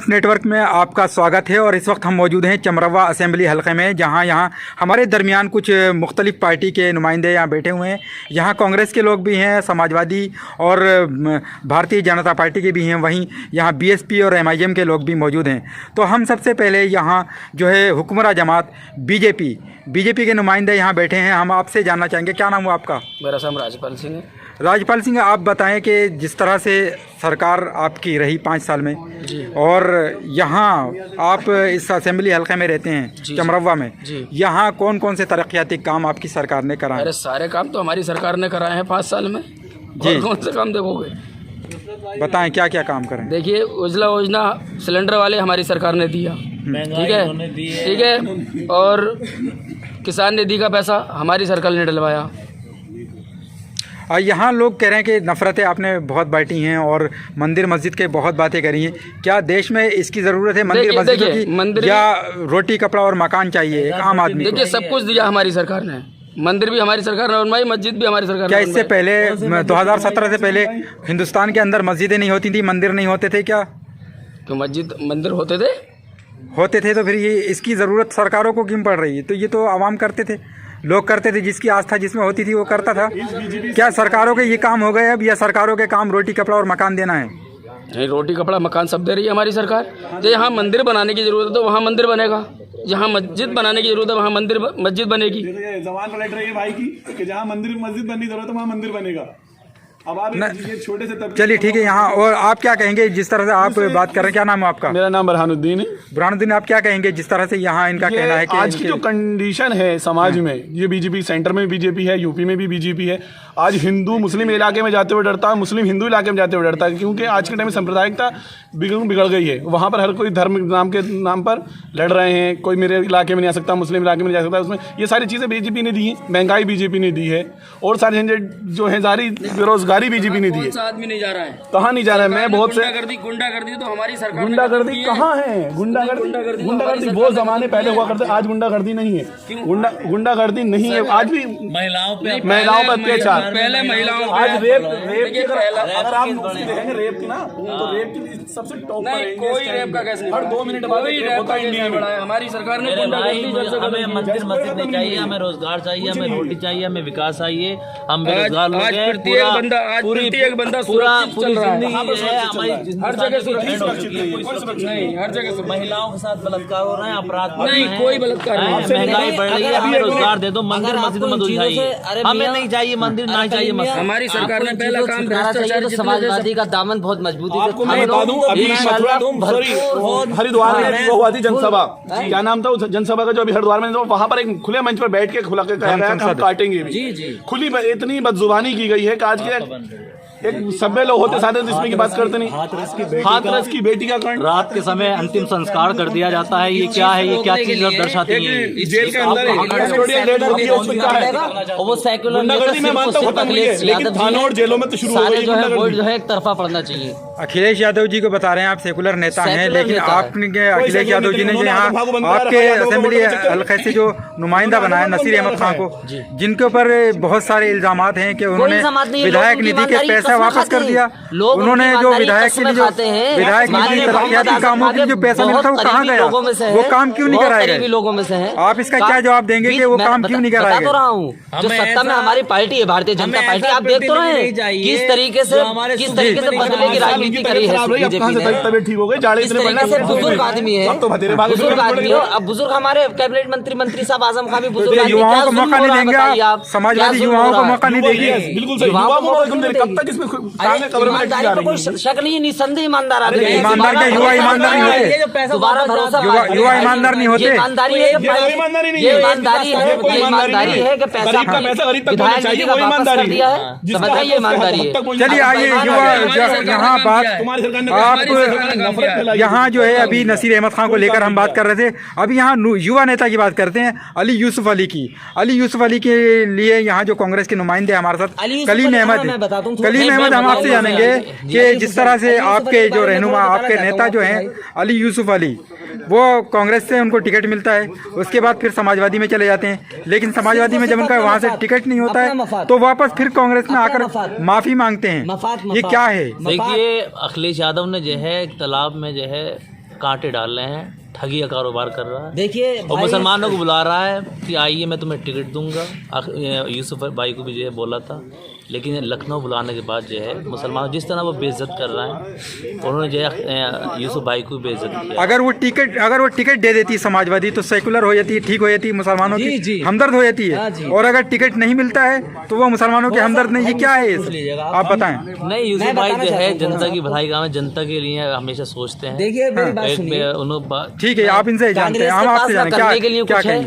Times network में आपका स्वागत है और इस वक्त हम मौजूद हैं चमरवा असेंबली हलके में, जहां यहाँ हमारे दरमियान कुछ मुख्तलिफ पार्टी के नुमाइंदे यहाँ बैठे हुए हैं। यहाँ कांग्रेस के लोग भी हैं, समाजवादी और भारतीय जनता पार्टी के भी हैं, वहीं यहाँ बीएसपी और एमआईएम के लोग भी मौजूद हैं। तो हम सबसे पहले यहाँ जो है हुक्मरान जमात बीजेपी के नुमाइंदे यहाँ बैठे हैं। हम आपसे जानना चाहेंगे, क्या नाम हुआ आपका? मेरा नाम राजपाल सिंह है। राजपाल सिंह, आप बताएं कि जिस तरह से सरकार आपकी रही 5 साल में और यहाँ आप इस असेंबली हलके में रहते हैं चमरवा में, यहाँ कौन कौन से तरक्याती काम आपकी सरकार ने कराए? अरे सारे काम तो हमारी सरकार ने कराए हैं 5 साल में। जी, कौन से काम देखोगे? बताएं क्या क्या काम करें। देखिए, उजला योजना सिलेंडर वाले हमारी सरकार ने दिया, ठीक है, और किसान निधि का पैसा हमारी सरकार ने डलवाया। यहाँ लोग कह रहे हैं कि नफ़रतें आपने बहुत बांटी हैं और मंदिर मस्जिद के बहुत बातें करी हैं। क्या देश में इसकी ज़रूरत है मंदिर मस्जिदों की, या रोटी कपड़ा और मकान चाहिए एक आम आदमी को? देखिए, सब कुछ दिया हमारी सरकार ने। मंदिर भी हमारी सरकार ने बनवाई, मस्जिद भी हमारी सरकार ने। क्या इससे पहले 2017 से पहले हिंदुस्तान के अंदर मस्जिदें नहीं होती थी, मंदिर नहीं होते थे क्या? तो मंदिर होते थे तो फिर ये इसकी ज़रूरत सरकारों को क्यों पड़ रही है? तो ये तो आवाम करते थे, लोग करते थे, जिसकी आस्था जिसमें होती थी वो करता था। क्या सरकारों के ये काम हो गए अब, या सरकारों के काम रोटी कपड़ा और मकान देना है? नहीं, रोटी कपड़ा मकान सब दे रही है हमारी सरकार। तो यहाँ मंदिर बनाने की जरूरत है तो वहाँ मंदिर बनेगा, जहाँ मस्जिद बनाने की जरूरत है वहाँ मस्जिद बनेगी। जबान पलट रही है भाई की कि जहाँ मंदिर मस्जिद बनने की जरूरत है वहाँ मंदिर बनेगा। अब आप ये छोटे से चलिए ठीक है। यहाँ और आप क्या कहेंगे जिस तरह से आप बात कर रहे हैं? क्या नाम है आपका? मेरा नाम बुरहानुद्दीन है। बुरहानुद्दीन, आप क्या कहेंगे जिस तरह से यहाँ इनका कहना है कि आज की जो कंडीशन है समाज में, ये बीजेपी सेंटर में बीजेपी है, यूपी में भी बीजेपी है। आज हिंदू मुस्लिम इलाके में जाते हुए डरता है, मुस्लिम हिंदू इलाके में जाते हुए डरता है, क्योंकि आज के टाइम में सांप्रदायिकता बिगड़ गई है। वहाँ पर हर कोई धर्म के नाम पर लड़ रहे हैं। कोई मेरे इलाके में नहीं आ सकता, मुस्लिम इलाके में नहीं जा सकता। उसमें ये सारी चीज़ें बीजेपी ने दी हैं, महंगाई बीजेपी ने दी है, और सारे झंझट जो है सारी बेरोजगारी बीजेपी ने दी है। आदमी नहीं जा रहा है, कहाँ नहीं जा रहा है? मैं बहुत से गुंडागर्दी तो हमारी सरकार। गुंडागर्दी कहाँ है? गुंडागर्दी वो जमाने पहले हुआ करते, आज गुंडागर्दी नहीं है। गुंडागर्दी नहीं है आज भी। महिलाओं पर अत्याचार, पहले महिलाओं, आज रेप की अगर आप देखेंगे रेप की ना, तो रेप की सबसे टॉप पर है। कोई रेप का केस नहीं, हर 2 मिनट बाद रेप होता है इंडिया में। हमारी सरकार ने हमें मंदिर मस्जिद नहीं चाहिए, हमें रोजगार चाहिए, हमें रोटी चाहिए, हमें विकास चाहिए। हम बेरोजगार लोग हैं। पूरी जिंदगी हमारी हर जगह सुरक्षित नहीं, हर जगह महिलाओं के साथ बलात्कार हो रहे हैं, अपराध नहीं, कोई बलात्कार नहीं, महंगाई बढ़ रही है। हमें रोजगार दे दो, मंदिर मस्जिद मत चाहिए, हमें नहीं चाहिए मंदिर, नहीं चाहिए मस्जिद। हमारी सरकार ने पहला काम भ्रष्टाचार। समाजवादी का दामन बहुत मजबूती से। आपको मैं बता दूं, अभी हरिद्वार में वो हुआ थी जनसभा, क्या नाम था उस जनसभा का, जो अभी हरिद्वार में, वहां पर एक खुले मंच पर बैठ के खुला के कहा गया हम काटेंगे भी। खुली इतनी बदजुबानी की गई है कि आज के एक सभ्य लोग होते साधे इसमें की बात करते नहीं। हाथरस की बेटी का कांड, रात के समय अंतिम संस्कार कर दिया जाता है। ये क्या है? ये क्या चीज दर्शाती है? जेल के अंदर वो सेक्युलर लेकिन थानों और जेलों में तो शुरू हो गई जो है एक तरफा पड़ना चाहिए। अखिलेश यादव जी को बता रहे हैं आप सेकुलर नेता हैं, लेकिन आपने अखिलेश यादव जी ने जो यहाँ आपके असेंबली हल्के से जो नुमाइंदा बनाया नसीर अहमद खान को, जिनके ऊपर बहुत सारे इल्जामात हैं कि उन्होंने विधायक निधि के पैसा वापस कर दिया। उन्होंने जो विधायक के लिए जो विधायक निधि तरक्याती कामों के लिए जो पैसा मिलता है वो कहाँ गया? वो काम क्यों नहीं कराया गया? लोगों में से है। आप इसका क्या जवाब देंगे कि वो काम क्यों नहीं कराया गया? बता तो रहा हूँ, जो सत्ता में हमारी पार्टी है भारतीय जनता पार्टी, आप देख तो रहे हैं किस तरीके से बदलने की राजनीति करी है बीजेपी ने। तबियत ठीक हो गई, बुजुर्ग आदमी है, बुजुर्ग आदमी हो। अब बुजुर्ग हमारे कैबिनेट मंत्री साहब आजम खान भी बुजुर्ग आदमी, युवाओं को मौका नहीं देंगे आप? समाजवादी युवाओं को मौका नहीं देगी? बिल्कुल सही। कब तक इसमें ईमानदारी तो कोई शक नहीं है, निसंदेह ईमानदार आदमी। ईमानदार क्या युवा ईमानदार नहीं होते? दोबारा भरोसा, युवा ईमानदार नहीं होते? ईमानदारी है, ये ईमानदारी है कि पैसा विधायक निधि का वापस कर दिया है, बताइए ईमानदारी है। चलिए आइए युवा, यहाँ बात आप यहाँ जो है अभी नसीर अहमद खान को लेकर हम बात कर रहे थे, अभी यहाँ युवा नेता की बात करते हैं, अली यूसुफ अली की। अली यूसुफ अली के लिए यहाँ जो कांग्रेस के नुमाइंदे हमारे साथ कलीम अहमद, हम आपसे जानेंगे कि जिस तरह से आपके जो रहनुमा, आपके नेता जो हैं अली यूसुफ अली, वो कांग्रेस से उनको टिकट मिलता है, उसके बाद फिर समाजवादी में चले जाते हैं, लेकिन समाजवादी में जब उनका वहाँ से टिकट नहीं होता है तो वापस फिर कांग्रेस में आकर माफी मांगते हैं। ये क्या है? देखिए, अखिलेश यादव ने जो है एक तालाब में जो है कांटे डाल रहे हैं, ठगी का कारोबार कर रहा है। देखिए और मुसलमानों को बुला रहा है कि आइए मैं तुम्हें टिकट दूंगा। यूसुफ भाई को भी जो है बोला था, लेकिन लखनऊ बुलाने के बाद जो है मुसलमान जिस तरह वो बेइज्जत कर रहे हैं, उन्होंने जो है यूसुफ भाई को बेइज्जत किया। अगर वो टिकट दे देती समाजवादी तो सेकुलर हो जाती, ठीक हो जाती, मुसलमानों की हमदर्द हो जाती है। और अगर टिकट नहीं मिलता है तो वो मुसलमानों के हमदर्द नहीं। ये क्या है ये आप बताएं। नहीं, यूसुफ भाई जो है जनता की भलाई का, जनता के लिए हमेशा सोचते हैं। देखिए मेरी बात सुनिए, ठीक है, आप इनसे जानते हैं, हम आपसे जाने करने के लिए क्या कुछ है,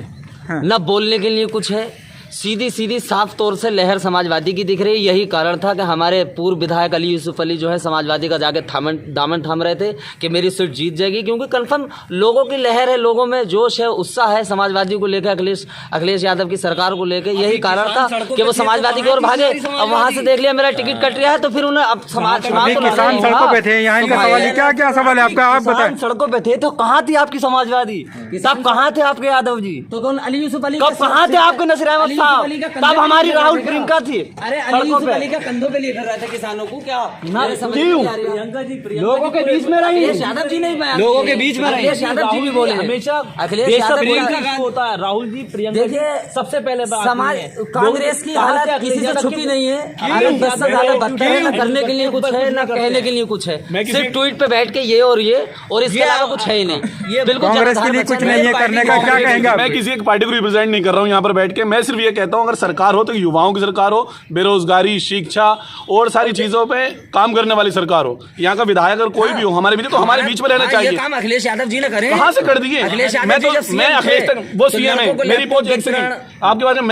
हाँ। न बोलने के लिए कुछ है। सीधी साफ तौर से लहर समाजवादी की दिख रही है। यही कारण था कि हमारे पूर्व विधायक अली यूसुफ अली जो है समाजवादी का जाके दामन थाम रहे थे कि मेरी सीट जीत जाएगी, क्योंकि कन्फर्म लोगों की लहर है, लोगों में जोश है, उत्साह है समाजवादी को लेकर, अखिलेश यादव की सरकार को लेकर। यही कारण था कि वो समाजवादी की ओर भागे। अब वहां से देख लिया मेरा टिकट कट रहा है तो फिर उन्हें अब समाज किसान सड़कों पे थे। यहाँ इनका सवाल है, क्या सवाल है आपका, आप बताएं। सड़कों पे थे तो कहाँ थी आपकी समाजवादी, तब कहाँ थे आपके यादव जी, तो कौन अली यूसुफ अली कब कहाँ थे आपके नसीर अहमद साहब, तब हमारी राहुल प्रियंका थी। अरे अली यूसुफ अली का कंधों पे लेकर रहे थे किसानों को, क्या लोगों के बीच में रही, अखिलेश यादव जी नहीं, लोगों के बीच में अखिलेश यादव जी भी बोले हमेशा, अखिलेश यादव होता है, राहुल जी प्रियंका। देखिए सबसे पहले समाज कांग्रेस की हालत किसी से छुपी नहीं है। न करने के लिए कुछ है, न कहने के लिए कुछ है, सिर्फ ट्वीट पे बैठ के ये और इसके अलावा कुछ है ही नहीं। ये बिल्कुल कांग्रेस के लिए कुछ नहीं है करने का। क्या कहेंगे? मैं किसी एक पार्टी को रिप्रेजेंट नहीं कर रहा हूँ यहाँ पर बैठ के। मैं सिर्फ ये कहता हूँ, अगर सरकार हो तो युवाओं की सरकार हो, बेरोजगारी, शिक्षा और सारी चीजों पे काम करने वाली सरकार हो। यहाँ का विधायक अगर कोई भी हो हमारे बीच, तो हमारे बीच में रहना चाहिए। काम अखिलेश यादव जी ने करे, कहाँ से कर दिए? मैं अखिलेश तक वो सीएम है, मेरी पहुंच एक सेकंड आपके बात में,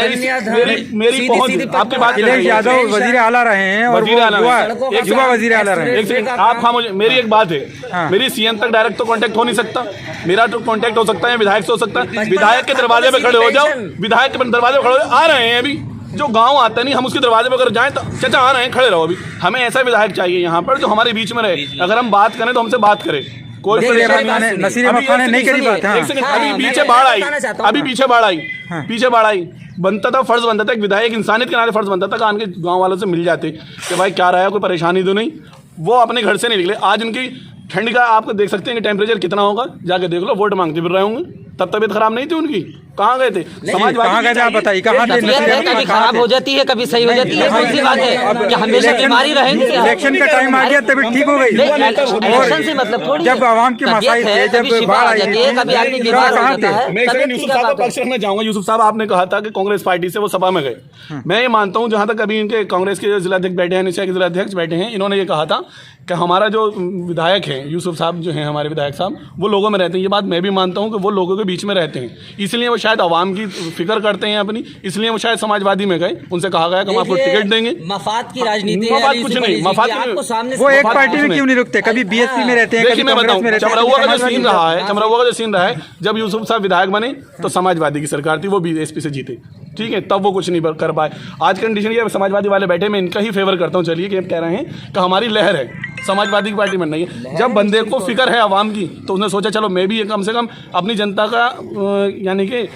मेरी पहुंच आपके बात। अखिलेश यादव वजीर आला रहे हैं और युवा वजीर आला रहे हैं। एक सेकंड आप खामोश, मेरी एक बात है, मेरी सीएम तक डायरेक्ट तो कांटेक्ट हो नहीं सकता, मेरा तो कांटेक्ट हो सकता है, विधायक से हो सकता है। विधायक के दरवाजे पे खड़े हो जाओ, विधायक के दरवाजे पे खड़े हो, आ रहे हैं अभी जो गांव आता नहीं, हम उसके दरवाजे पर अगर जाएं तो चाचा आ रहे हैं, खड़े रहो। अभी हमें ऐसा विधायक चाहिए यहाँ पर जो हमारे बीच में रहे। अगर हम बात करें तो हमसे बात करें। नसीर अहमद खान ने नहीं करी बात। अभी पीछे बाढ़ आई, पीछे बाढ़ आई, बनता था, फर्ज बनता था, एक विधायक इंसानियत के नाते फर्ज बनता था कि आन के गाँव वालों से मिल जाते कि भाई क्या रहा है, कोई परेशानी तो नहीं। वो अपने घर से नहीं निकले। आज उनकी ठंड का आपको देख सकते हैं कि टेम्परेचर कितना होगा, जाके देख लो, वोट मांगते फिर रहे होंगे। तब तबियत खराब नहीं थी उनकी, कहाँ गए थे? कहाँ गए थे आप बताइए, कहाँ थे? कभी खराब हो जाती है, कभी सही हो जाती है, कौन सी बात है? क्या हमेशा बीमारी रहेंगे? इलेक्शन का टाइम आ गया तभी ठीक हो गई। इलेक्शन से मतलब थोड़ी, जब आवाम की मसाइल थे, जब बाढ़ आई थी, कभी आदमी बीमार हो जाता है। मैं यूसुफ साहब का पक्ष रखना चाहूंगा। यूसुफ साहब आपने कहा था कि कांग्रेस पार्टी से वो सभा में गए। मैं ये मानता हूँ, जहाँ तक अभी इनके कांग्रेस के जिलाध्यक्ष बैठे हैं, निशा के जिलाध्यक्ष बैठे हैं, इन्होंने ये कहा था कि हमारा जो विधायक है यूसुफ साहब जो हैं, हमारे विधायक साहब, वो लोगों में रहते हैं। ये बात मैं भी मानता हूँ कि वो लोगों के बीच में रहते हैं, इसलिए वो शायद आवाम की फिक्र करते हैं अपनी, इसलिए वो शायद समाजवादी में गए। उनसे कहा गया कि हम आपको टिकट देंगे। मफाद की राजनीति, मफाद कुछ नहीं, मफाद वो एक पार्टी में क्यों नहीं रुकते? कभी बीएसपी में रहते हैं, देखिए मैं बताऊं, चमरौआ का जो सीन रहा है, चमरौआ का जो सीन रहा है, जब यूसुफ साहब विधायक बने तो समाजवादी की सरकार थी, वो बीएसपी से जीते, ठीक है, तब वो कुछ नहीं कर पाए। आज कंडीशन ये समाजवादी वाले बैठे, मैं इनका ही फेवर करता हूँ। चलिए कि कह रहे हैं कि हमारी लहर है, समाजवादी की पार्टी बनना है। जब बंदे को फिक्र है आवाम की, तो उसने सोचा चलो मैं भी कम से कम अपनी जनता का यानी कि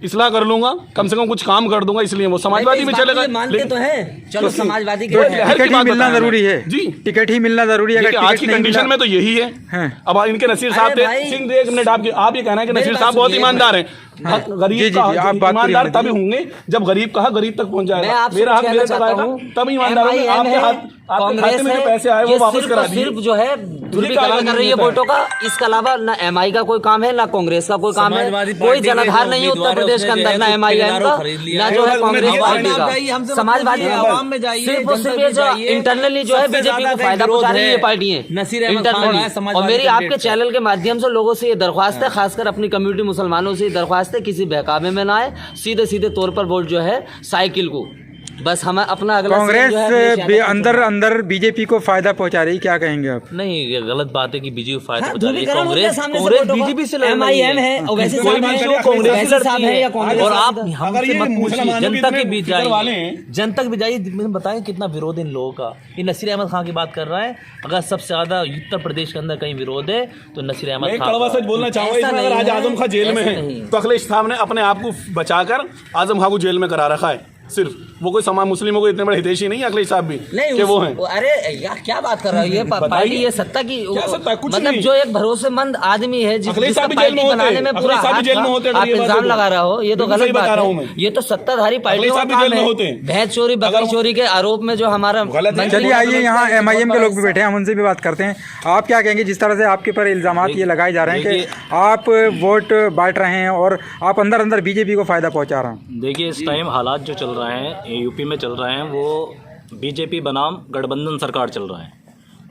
इस्लाह कर लूंगा, कम से कम कुछ काम कर दूंगा, इसलिए वो समाजवादी में चलेगा। मानते तो है, चलो समाजवादी टिकट ही मिलना जरूरी है जी, टिकट ही मिलना जरूरी है। आज की कंडीशन में तो यही है। अब इनके नसीर साहब थे, सिंह, एक मिनट आप ये कहना है कि नसीर साहब बहुत ईमानदार हैं। गरीब का ईमानदार तभी होंगे जब गरीब कहा गरीब तक पहुंच जाएगा, मेरा हक मेरे तक आएगा, तब ईमानदार होंगे। आपके खाते में जो पैसे आए वो वापस करा दिए। सिर्फ जो है ध्रुवीकरण कर रही है वोटों का, इसके अलावा ना एमआई का कोई काम है, ना कांग्रेस का कोई काम है, कोई जनाधार नहीं है उत्तर प्रदेश के अंदर, ना एमआईएम का, ना जो है कांग्रेस पार्टी का। समाजवादी सिर्फ इंटरनली जो है बीजेपी को फायदा पहुंचा रही है पार्टियां इंटरनली। और मेरी आपके चैनल के माध्यम से लोगों से ये दरख्वास्त है, खासकर अपनी कम्युनिटी मुसलमानों से दरख्वास्त है, किसी बहकावे में ना आए, सीधे तौर पर वोट जो है साइकिल को, बस हम अपना अगला कांग्रेस अंदर बीजेपी को फायदा पहुंचा रही, क्या कहेंगे आप? नहीं, ये गलत बात है कि बीजेपी फायदा पहुंचा रही है। कांग्रेस बीजेपी से एमआईएम है, और वैसे कोई भी शो कांग्रेस लड़ती है। और आप हमसे मत पूछिए, जनता के बीच जाइए, जनता के बीच जाइए, बताएं कितना विरोध इन लोगों का। ये नसीर अहमद खान की बात कर रहा है, अगर सबसे ज्यादा उत्तर प्रदेश के अंदर कहीं विरोध है तो नसीर अहमद खान। कड़वा सच बोलना चाहूंगा, अगर आज आजम खान जेल में है तो अखिलेश साहब ने अपने आप को बचाकर आजम खान को जेल में करा रखा है। सिर्फ वो कोई समाज मुस्लिमों को इतने बड़े हितैषी नहीं है अखिलेश साहब भी नहीं कि वो हैं। अरे यार क्या बात कर रहे हो, ये पार्टी ये सत्ता की क्या सत्ता? कुछ मतलब नहीं। जो एक भरोसेमंद आदमी है अखिलेश जिसका साहब भी जेल में पार्टी होते बनाने में हैं। पूरा अखिलेश साहब भी जेल में होते हैं, आप ये बात इल्जाम देखो। लगा रहे हो, ये तो बिल्कुल गलत सही बात बता रहा हूं है। मैं। ये तो सत्ताधारी पार्टी अखिलेश का साहब भी काम जेल में होते है। हैं। भैंस चोरी बकरी चोरी के आरोप में जो हमारा गलत है। चलिए आइए यहाँ MIM के लोग भी बैठे हैं, हम उनसे भी बात करते हैं। आप क्या कहेंगे जिस तरह से आपके पर इल्जामात ये लगाए जा रहे हैं कि आप वोट बांट रहे हैं और आप अंदर अंदर बीजेपी को फ़ायदा पहुंचा रहे हैं? देखिए इस टाइम हालात जो चल रहे हैं यूपी में चल रहे हैं वो बीजेपी बनाम गठबंधन सरकार चल रहा है।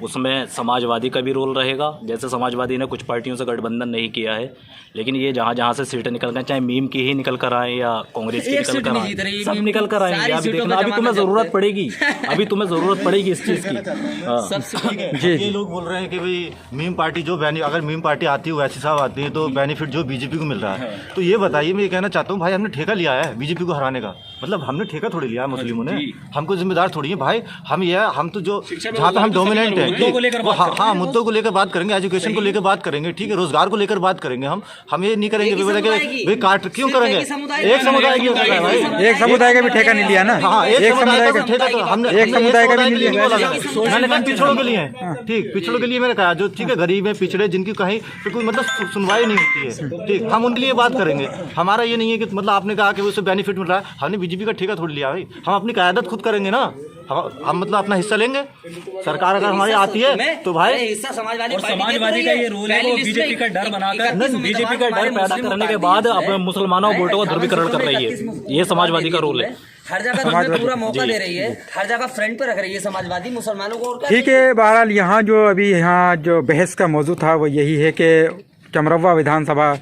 उसमें समाजवादी का भी रोल रहेगा, जैसे समाजवादी ने कुछ पार्टियों से गठबंधन नहीं किया है, लेकिन ये जहाँ जहाँ से सीटें निकल गए, चाहे मीम की ही निकल कर आए या कांग्रेस की निकल कर आए, सब निकल कर आएंगे। अभी देखना, अभी तुम्हें ज़रूरत पड़ेगी, अभी तुम्हें ज़रूरत पड़ेगी इस चीज़ की। जी ये लोग बोल रहे हैं कि भाई मीम पार्टी जो अगर मीम पार्टी आती है वैसी साहब आती है तो बेनिफिट जो बीजेपी को मिल रहा है, तो ये बताइए, मैं ये कहना चाहता हूँ भाई हमने ठेका लिया है बीजेपी को हराने का, मतलब हमने ठेका थोड़ी लिया है मुस्लिमों ने, हमको जिम्मेदार थोड़ी है भाई। हम तो जो जहाँ पे हम डोमिनेंट है, हाँ मुद्दों को लेकर बात करेंगे, एजुकेशन को लेकर बात करेंगे, ठीक है, रोजगार को लेकर बात करेंगे। हम ये नहीं करेंगे भाई काट क्यों करेंगे, एक समुदाय की भाई, एक समुदाय का भी ठेका नहीं लिया ना। हाँ एक समुदाय का ठेका तो हमने एक समुदाय का भी नहीं लिया। मैंने कहा पिछड़ों के लिए ठीक, पिछड़ों के लिए मैंने कहा जो ठीक है गरीब है पिछड़े जिनकी कहीं तो कोई मतलब सुनवाई नहीं होती है, ठीक, हम उनके लिए बात करेंगे। हमारा ये नहीं है कि मतलब आपने कहा कि उससे बेनिफिट मिल रहा है, हमने बीजेपी का ठेका थोड़ी लिया भाई, हम अपनी क़यादत खुद करेंगे ना, हम मतलब अपना हिस्सा लेंगे। सरकार अगर हमारी आती है तो भाई हिस्सा समाजवादी का ये रोल है, वो बीजेपी का डर बनाकर, बीजेपी का डर पैदा करने के बाद अपने मुसलमानों वोटों का ध्रुवीकरण कर रही है, ये समाजवादी का रोल है। हर जगह पूरा मौका दे रही है, हर जगह फ्रंट पे रख रही है समाजवादी मुसलमानों को। और क्या ठीक है, बहरहाल यहाँ जो बहस का मौजू था वो यही है कि चमरवा विधानसभा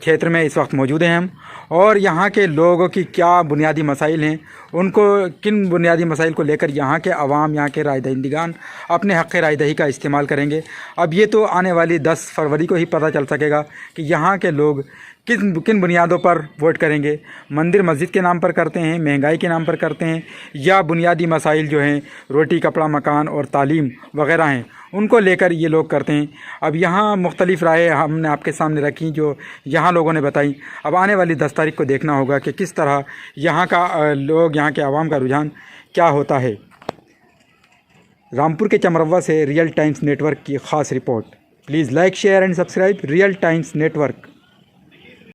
क्षेत्र में इस वक्त मौजूद हैं हम, और यहाँ के लोगों की क्या बुनियादी मसाइल हैं, उनको किन बुनियादी मसाइल को लेकर यहाँ के अवाम, यहाँ के रायदहिंदगान अपने हक़ रायदही का इस्तेमाल करेंगे। अब ये तो आने वाली 10 फरवरी को ही पता चल सकेगा कि यहाँ के लोग किन बुनियादों पर वोट करेंगे। मंदिर मस्जिद के नाम पर करते हैं, महंगाई के नाम पर करते हैं, या बुनियादी मसाइल जो हैं रोटी कपड़ा मकान और तालीम वगैरह हैं उनको लेकर ये लोग करते हैं। अब यहाँ मुख्तलिफ़ राय हमने आपके सामने रखी जो यहाँ लोगों ने बताई। अब आने वाली 10 तारीख को देखना होगा कि किस तरह यहाँ का लोग, यहाँ के आवाम का रुझान क्या होता है। रामपुर के चमरवा से रियल टाइम्स नेटवर्क की ख़ास report. Please like share and subscribe real times network.